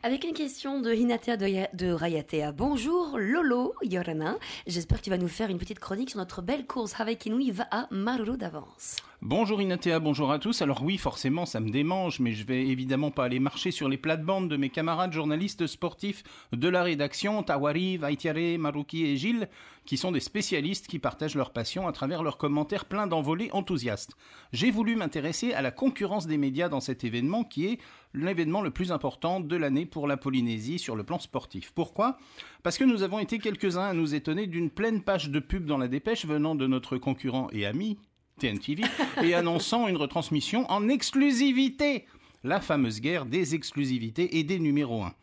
Avec une question de Hinatea de Rayatea. Bonjour Lolo Yorana. J'espère que tu vas nous faire une petite chronique sur notre belle course Hawaii Kinui va à Maruru d'avance. Bonjour Inatea, bonjour à tous. Alors oui, forcément, ça me démange, mais je vais évidemment pas aller marcher sur les plates-bandes de mes camarades journalistes sportifs de la rédaction, Tawari, Vaitiare, Maruki et Gilles, qui sont des spécialistes qui partagent leur passion à travers leurs commentaires pleins d'envolées enthousiastes. J'ai voulu m'intéresser à la concurrence des médias dans cet événement qui est l'événement le plus important de l'année pour la Polynésie sur le plan sportif. Pourquoi ? Parce que nous avons été quelques-uns à nous étonner d'une pleine page de pub dans la dépêche venant de notre concurrent et ami, TNTV, et annonçant une retransmission en exclusivité. La fameuse guerre des exclusivités et des numéros 1.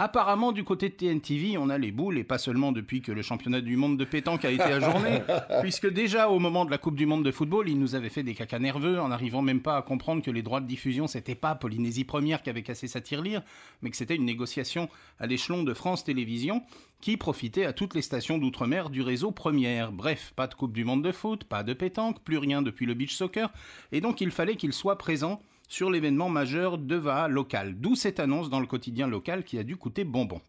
Apparemment, du côté de TNTV, on a les boules, et pas seulement depuis que le championnat du monde de pétanque a été ajourné, puisque déjà au moment de la Coupe du monde de football, ils nous avaient fait des cacas nerveux en n'arrivant même pas à comprendre que les droits de diffusion, c'était pas Polynésie Première qui avait cassé sa tirelire, mais que c'était une négociation à l'échelon de France Télévisions qui profitait à toutes les stations d'outre-mer du réseau Première. Bref, pas de Coupe du monde de foot, pas de pétanque, plus rien depuis le beach soccer, et donc il fallait qu'ils soient présents sur l'événement majeur de VAA local, d'où cette annonce dans le quotidien local qui a dû coûter bonbon.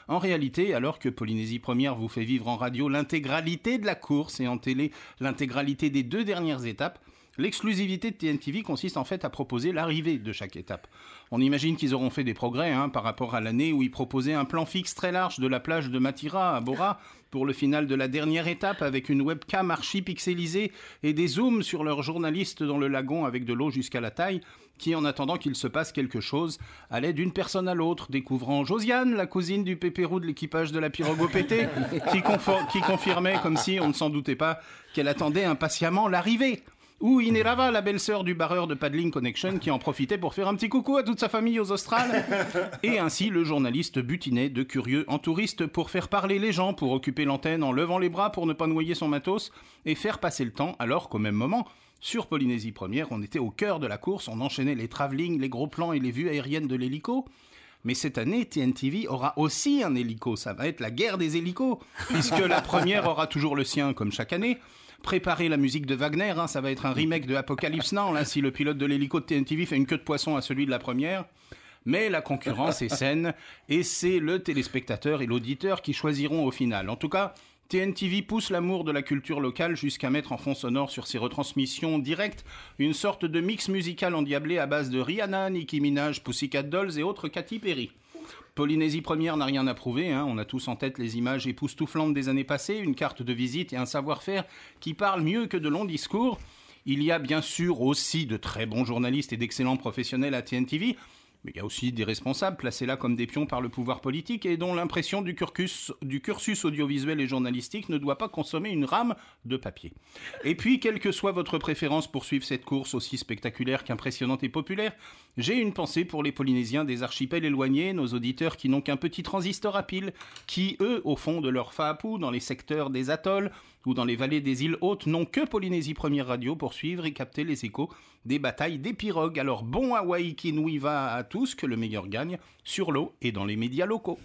En réalité, alors que Polynésie Première vous fait vivre en radio l'intégralité de la course et en télé l'intégralité des 2 dernières étapes, l'exclusivité de TNTV consiste en fait à proposer l'arrivée de chaque étape. On imagine qu'ils auront fait des progrès par rapport à l'année où ils proposaient un plan fixe très large de la plage de Matira à Bora pour le final de la dernière étape avec une webcam archi-pixelisée et des zooms sur leurs journalistes dans le lagon avec de l'eau jusqu'à la taille qui, en attendant qu'il se passe quelque chose, allait d'une personne à l'autre, découvrant Josiane, la cousine du pépérou de l'équipage de la pirogue au pété, qui confirmait, comme si on ne s'en doutait pas, qu'elle attendait impatiemment l'arrivée. Ou Inerava, la belle-sœur du barreur de Paddling Connection, qui en profitait pour faire un petit coucou à toute sa famille aux Australes. Et ainsi, le journaliste butinait de curieux en touriste pour faire parler les gens, pour occuper l'antenne en levant les bras pour ne pas noyer son matos, et faire passer le temps, alors qu'au même moment, sur Polynésie Première, on était au cœur de la course, on enchaînait les travelling, les gros plans et les vues aériennes de l'hélico. Mais cette année, TNTV aura aussi un hélico, ça va être la guerre des hélicos, puisque la première aura toujours le sien, comme chaque année. Préparez la musique de Wagner, ça va être un remake de Apocalypse Now, si le pilote de l'hélico de TNTV fait une queue de poisson à celui de la première. Mais la concurrence est saine, et c'est le téléspectateur et l'auditeur qui choisiront au final. En tout cas, TNTV pousse l'amour de la culture locale jusqu'à mettre en fond sonore sur ses retransmissions directes une sorte de mix musical endiablé à base de Rihanna, Nicki Minaj, Pussycat Dolls et autres Katy Perry. Polynésie Première n'a rien à prouver, on a tous en tête les images époustouflantes des années passées, une carte de visite et un savoir-faire qui parlent mieux que de longs discours. Il y a bien sûr aussi de très bons journalistes et d'excellents professionnels à TNTV, mais il y a aussi des responsables placés là comme des pions par le pouvoir politique et dont l'impression du cursus audiovisuel et journalistique ne doit pas consommer une rame de papier. Et puis, quelle que soit votre préférence pour suivre cette course aussi spectaculaire qu'impressionnante et populaire, j'ai une pensée pour les Polynésiens des archipels éloignés, nos auditeurs qui n'ont qu'un petit transistor à pile, qui, eux, au fond de leur faapou, dans les secteurs des atolls ou dans les vallées des îles hautes, n'ont que Polynésie Première Radio pour suivre et capter les échos des batailles des pirogues. Alors bon Hawaii Kinui va à tous, que le meilleur gagne, sur l'eau et dans les médias locaux.